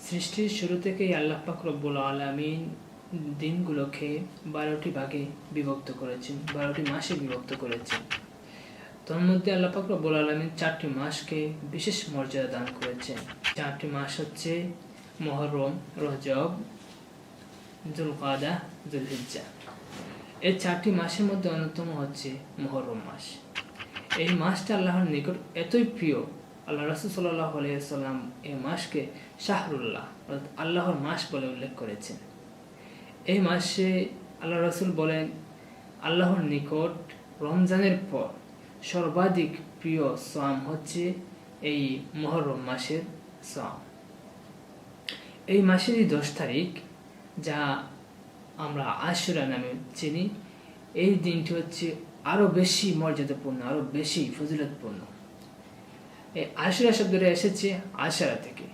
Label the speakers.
Speaker 1: সৃষ্টির শুরু থেকেই আল্লাহ পাক রব্বুল আলামিন দিনগুলোকে 12টি ভাগে বিভক্ত করেছেন, 12টি মাসে বিভক্ত করেছেন। তোর মধ্যে আল্লাহ পাক রব্বুল আলামিন 4টি মাসকে বিশেষ মর্যাদা দান করেছেন। 4টি মাস হচ্ছে মুহররম, রজব, যুলকাদা, যুলহিজ্জা। এই 4টি মাসের মধ্যে অন্যতম হচ্ছে মুহররম মাস। এই মাসটা আল্লাহর নিকট এতই প্রিয়, আল্লাহ রাসূল সাল্লাল্লাহু আলাইহি ওয়াসাল্লাম এই মাসকে শাহরুল্লাহ অর্থাৎ আল্লাহর মাস বলে উল্লেখ করেছেন। এই মাসে আল্লাহ রাসূল বলেন, আল্লাহর নিকট রমজানের পর সর্বাধিক প্রিয় সিয়াম হচ্ছে এই মুহররম মাসের সিয়াম। এই মাসেরই 10 তারিখ, যা আমরা আশুরা নামে চিনি, এই দিনটি হচ্ছে আরো বেশি মর্যাদাপূর্ণ, আরো বেশি ফজিলতপূর্ণ। এই আশুরা শব্দটা এসেছে আশারা থেকে।